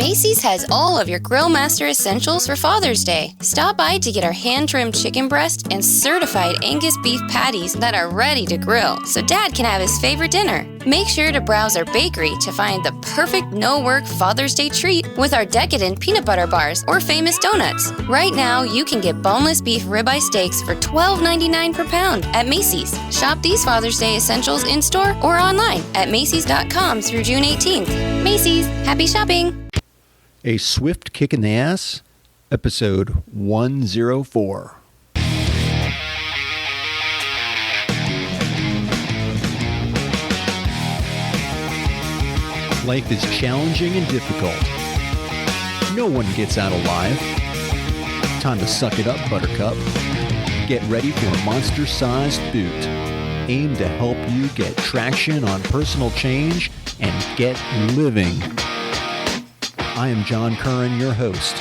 Macy's has all of your Grill Master essentials for Father's Day. Stop by to get our hand-trimmed chicken breast and certified Angus beef patties that are ready to grill, so Dad can have his favorite dinner. Make sure to browse our bakery to find the perfect no-work Father's Day treat with our decadent peanut butter bars or famous donuts. Right now, you can get boneless beef ribeye steaks for $12.99 per pound at Macy's. Shop these Father's Day essentials in-store or online at Macys.com through June 18th. Macy's, happy shopping! A Swift Kick in the Ass, episode 104. Life is challenging and difficult. No one gets out alive. Time to suck it up, Buttercup. Get ready for a monster-sized boot, aimed to help you get traction on personal change and get living. I am John Curran, your host.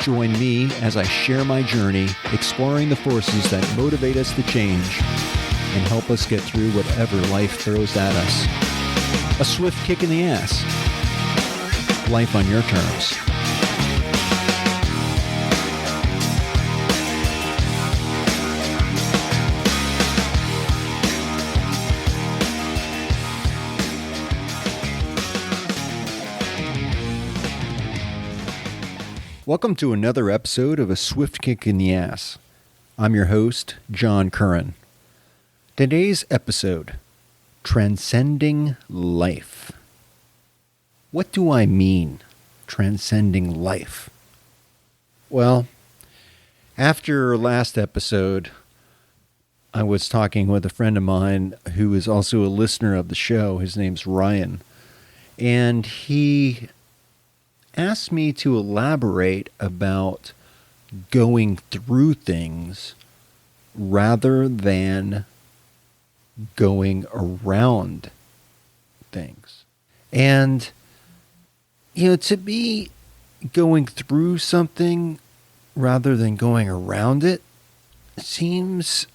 Join me as I share my journey, exploring the forces that motivate us to change and help us get through whatever life throws at us. A swift kick in the ass. Life on your terms. Welcome to another episode of A Swift Kick in the Ass. I'm your host, John Curran. Today's episode, Transcending Life. What do I mean, transcending life? Well, after last episode, I was talking with a friend of mine who is also a listener of the show. His name's Ryan. And he asked me to elaborate about going through things rather than going around things. And, to be going through something rather than going around it seems,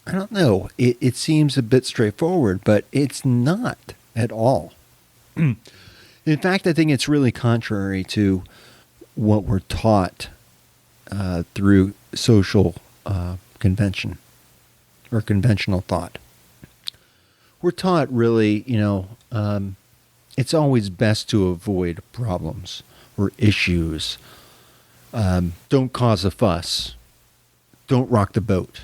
I don't know, it seems a bit straightforward, but it's not at all. In fact, I think it's really contrary to what we're taught through social convention or conventional thought. We're taught really, it's always best to avoid problems or issues. Don't cause a fuss. Don't rock the boat.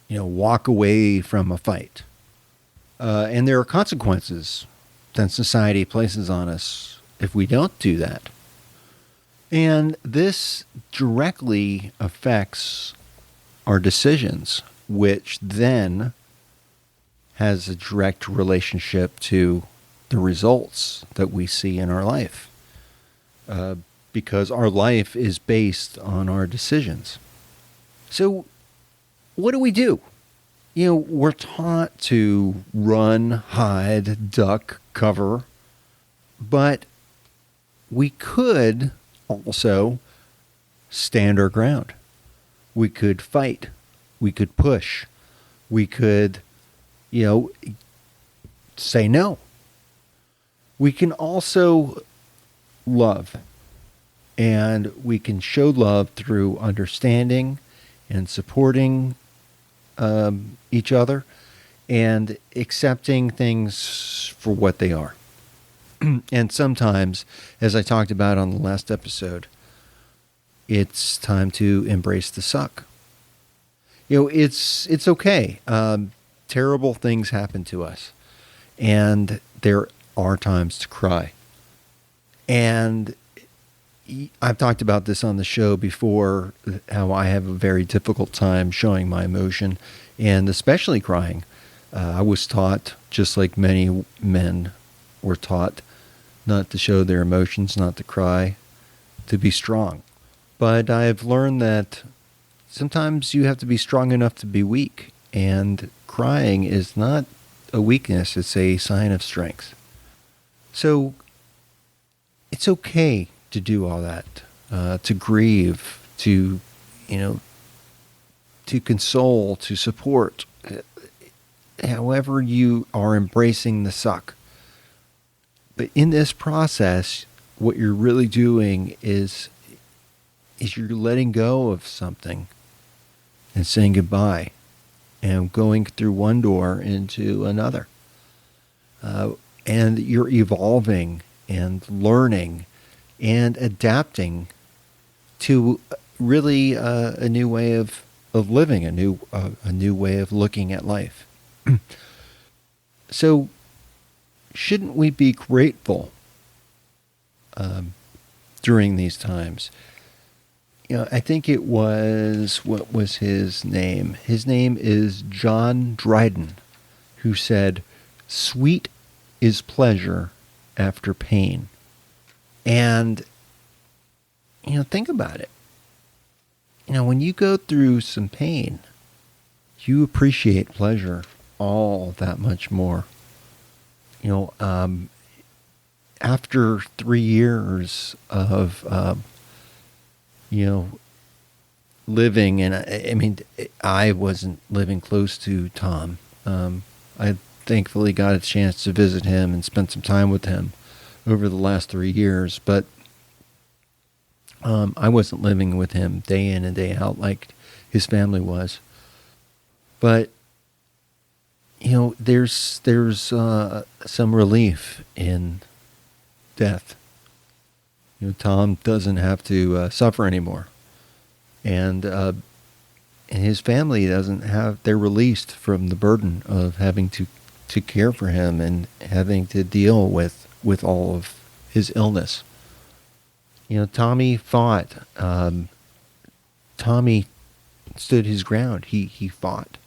Walk away from a fight. And there are consequences that society places on us if we don't do that. And this directly affects our decisions, which then has a direct relationship to the results that we see in our life. Because our life is based on our decisions. So what do we do? We're taught to run, hide, duck, cover, but we could also stand our ground. We could fight. We could push. We could, say no. We can also love, and we can show love through understanding and supporting each other and accepting things for what they are. And sometimes, as I talked about on the last episode, it's time to embrace the suck. It's okay. Terrible things happen to us, and there are times to cry. And I've talked about this on the show before, how I have a very difficult time showing my emotion, and especially crying. I was taught, just like many men were taught, not to show their emotions, not to cry, to be strong. But I've learned that sometimes you have to be strong enough to be weak, and crying is not a weakness, it's a sign of strength. So it's okay to do all that, to grieve, to console, to support, however you are embracing the suck. But in this process, what you're really doing is you're letting go of something and saying goodbye and going through one door into another. And you're evolving and learning and adapting to really a new way of living, a new way of looking at life. So, shouldn't we be grateful during these times? I think it was, what was his name? His name is John Dryden, who said, "Sweet is pleasure after pain." And, think about it. When you go through some pain, you appreciate pleasure all that much more. After 3 years of, living, and I wasn't living close to Tom. I thankfully got a chance to visit him and spend some time with him over the last 3 years, but I wasn't living with him day in and day out like his family was. But there's some relief in death. Tom doesn't have to suffer anymore, and his family doesn't have. They're released from the burden of having to care for him and having to deal with all of his illness. Tommy fought. Tommy stood his ground. He fought.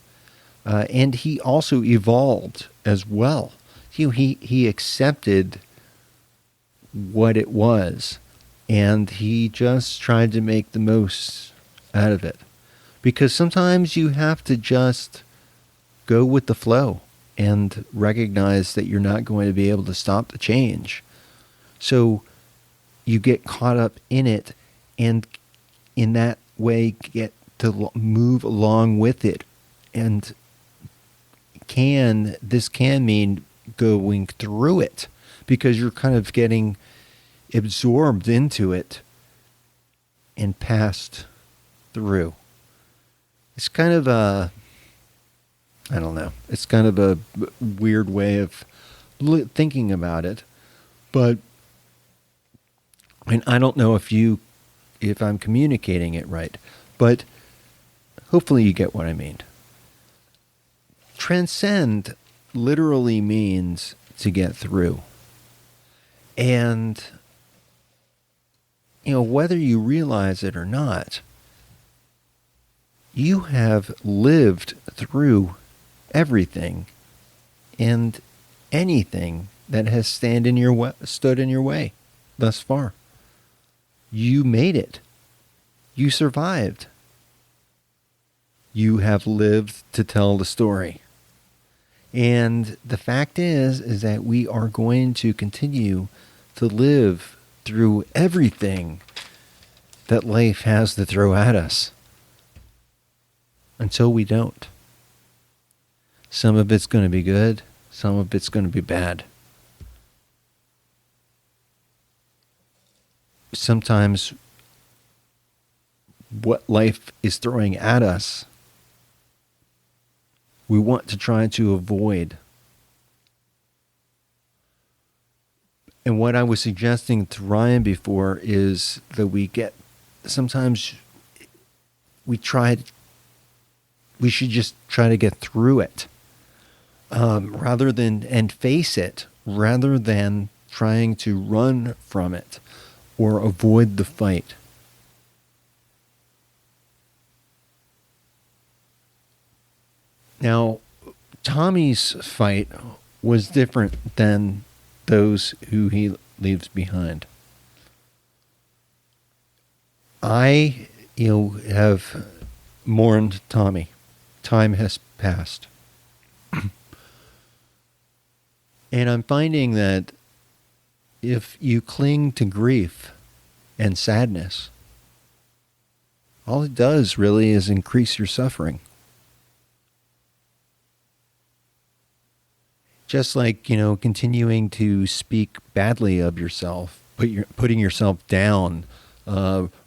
And he also evolved as well. He accepted what it was, and he just tried to make the most out of it. Because sometimes you have to just go with the flow and recognize that you're not going to be able to stop the change. So you get caught up in it, and in that way get to move along with it. And this can mean going through it, because you're kind of getting absorbed into it and passed through. It's kind of it's kind of a weird way of thinking about it, but I don't know if I'm communicating it right, but hopefully you get what I mean. Transcend literally means to get through. And, whether you realize it or not, you have lived through everything and anything that has stood in your way thus far. You made it. You survived. You have lived to tell the story. And the fact is that we are going to continue to live through everything that life has to throw at us until we don't. Some of it's going to be good. Some of it's going to be bad. Sometimes what life is throwing at us, we want to try to avoid. And what I was suggesting to Ryan before is that sometimes we should just try to get through it, and face it, rather than trying to run from it or avoid the fight. Now, Tommy's fight was different than those who he leaves behind. I, have mourned Tommy. Time has passed. And I'm finding that if you cling to grief and sadness, all it does really is increase your suffering. Just like, continuing to speak badly of yourself, putting yourself down,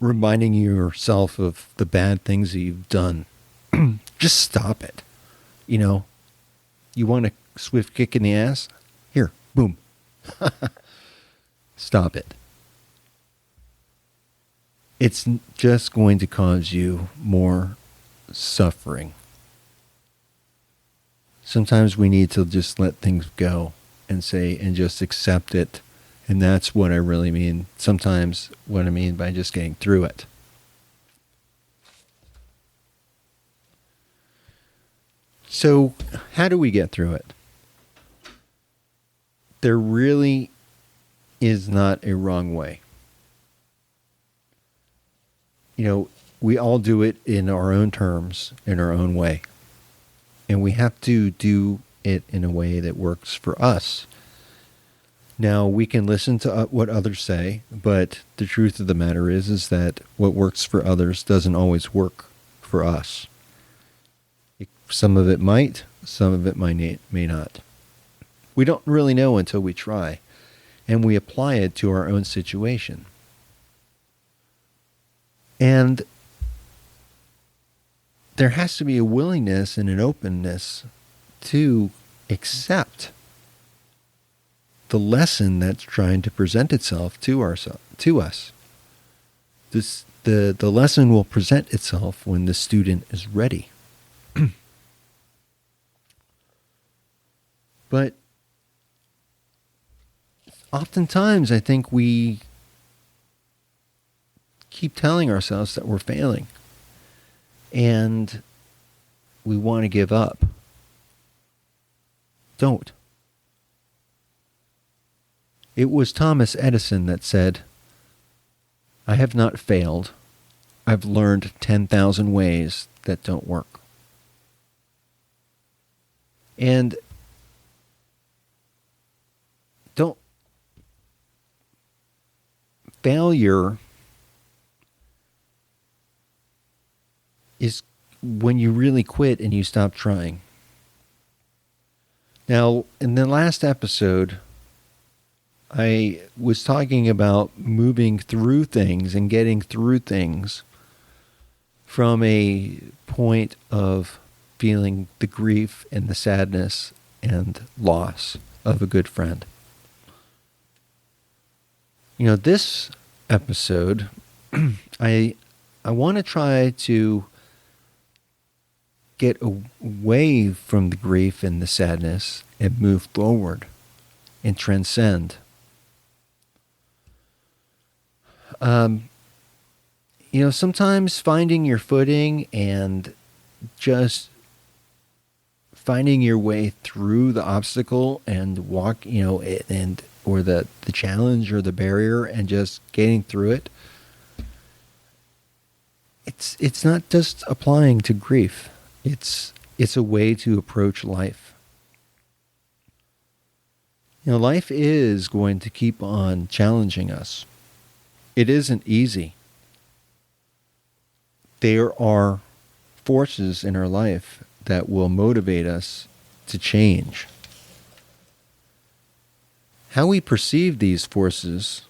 reminding yourself of the bad things that you've done. Just stop it. You want a swift kick in the ass? Here, boom. Stop it. It's just going to cause you more suffering. Sometimes we need to just let things go and just accept it. And that's what I really mean. Sometimes what I mean by just getting through it. So how do we get through it? There really is not a wrong way. We all do it in our own terms, in our own way. And we have to do it in a way that works for us. Now, we can listen to what others say, but the truth of the matter is that what works for others doesn't always work for us. Some of it might, some of it may not. We don't really know until we try, and we apply it to our own situation. And there has to be a willingness and an openness to accept the lesson that's trying to present itself to us. The lesson will present itself when the student is ready. But oftentimes I think we keep telling ourselves that we're failing and we want to give up. Don't. It was Thomas Edison that said, "I have not failed. I've learned 10,000 ways that don't work." And failure is when you really quit and you stop trying. Now, in the last episode, I was talking about moving through things and getting through things from a point of feeling the grief and the sadness and loss of a good friend. This episode, I want to try to get away from the grief and the sadness and move forward and transcend. Sometimes finding your footing and just finding your way through the obstacle and or the challenge or the barrier and just getting through it. It's not just applying to grief. It's a way to approach life. Life is going to keep on challenging us. It isn't easy. There are forces in our life that will motivate us to change. How we perceive these forces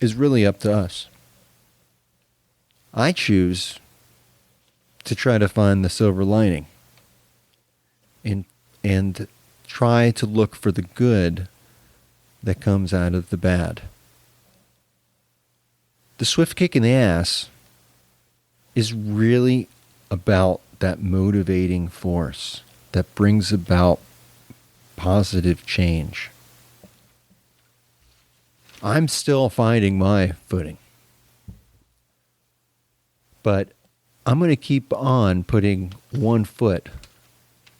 is really up to us. I choose to try to find the silver lining and try to look for the good that comes out of the bad. The swift kick in the ass is really about that motivating force that brings about positive change. I'm still finding my footing. But I'm going to keep on putting one foot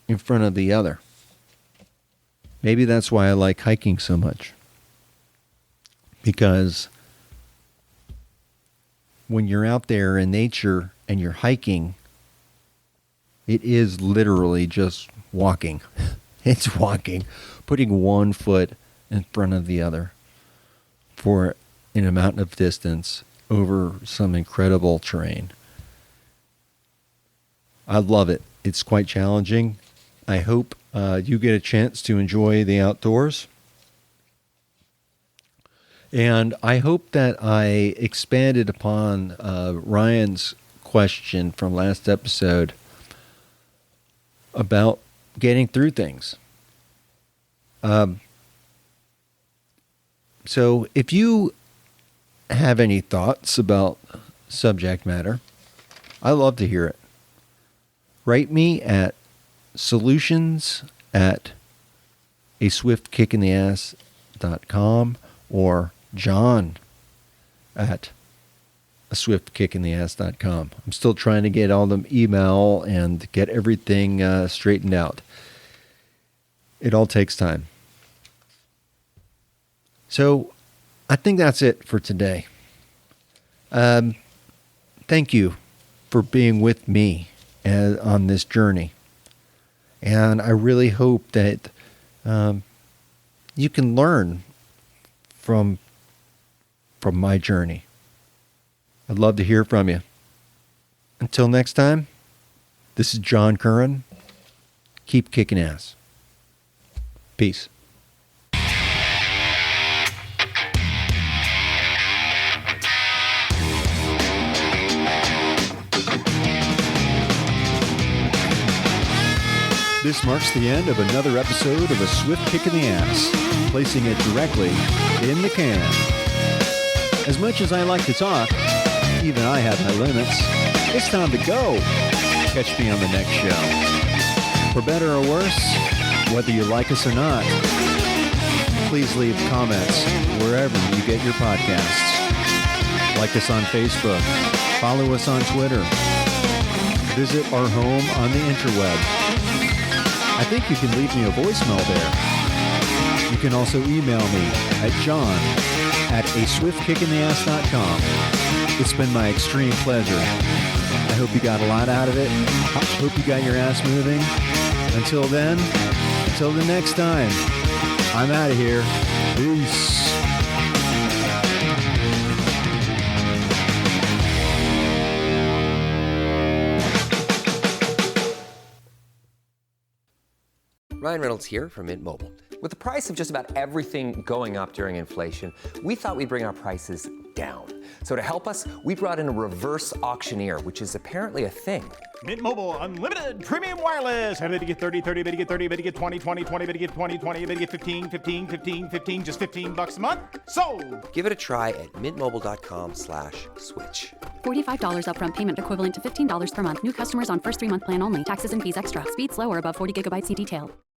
in front of the other. Maybe that's why I like hiking so much. Because when you're out there in nature and you're hiking, it is literally just walking. It's walking, putting one foot in front of the other for an amount of distance over some incredible terrain. I love it. It's quite challenging, I hope you get a chance to enjoy the outdoors. And I hope that I expanded upon Ryan's question from last episode about getting through things. So if you have any thoughts about subject matter, I love to hear it. Write me at solutions@aswiftkickintheass.com or john@aswiftkickintheass.com. I'm still trying to get all the email and get everything straightened out. It all takes time. So I think that's it for today. Thank you for being with me on this journey. And I really hope that you can learn from my journey. I'd love to hear from you. Until next time, this is John Curran. Keep kicking ass. Peace. This marks the end of another episode of A Swift Kick in the Ass, placing it directly in the can. As much as I like to talk, even I have my limits. It's time to go. Catch me on the next show. For better or worse, whether you like us or not, please leave comments wherever you get your podcasts. Like us on Facebook. Follow us on Twitter. Visit our home on the interweb. I think you can leave me a voicemail there. You can also email me at john@aswiftkickintheass.com. It's been my extreme pleasure. I hope you got a lot out of it. I hope you got your ass moving. Until then, until the next time, I'm out of here. Peace. Ryan Reynolds here from Mint Mobile. With the price of just about everything going up during inflation, we thought we'd bring our prices down. So to help us, we brought in a reverse auctioneer, which is apparently a thing. Mint Mobile Unlimited Premium Wireless. How to get 30, 30, bit to get 30, bit to get 20, 20, 20, bit to get 20, 20, bit to get 15, 15, 15, 15, just $15 a month? Sold! Give it a try at mintmobile.com/switch. $45 upfront payment equivalent to $15 per month. New customers on first 3-month plan only. Taxes and fees extra. Speed slower above 40 gigabytes. See detail.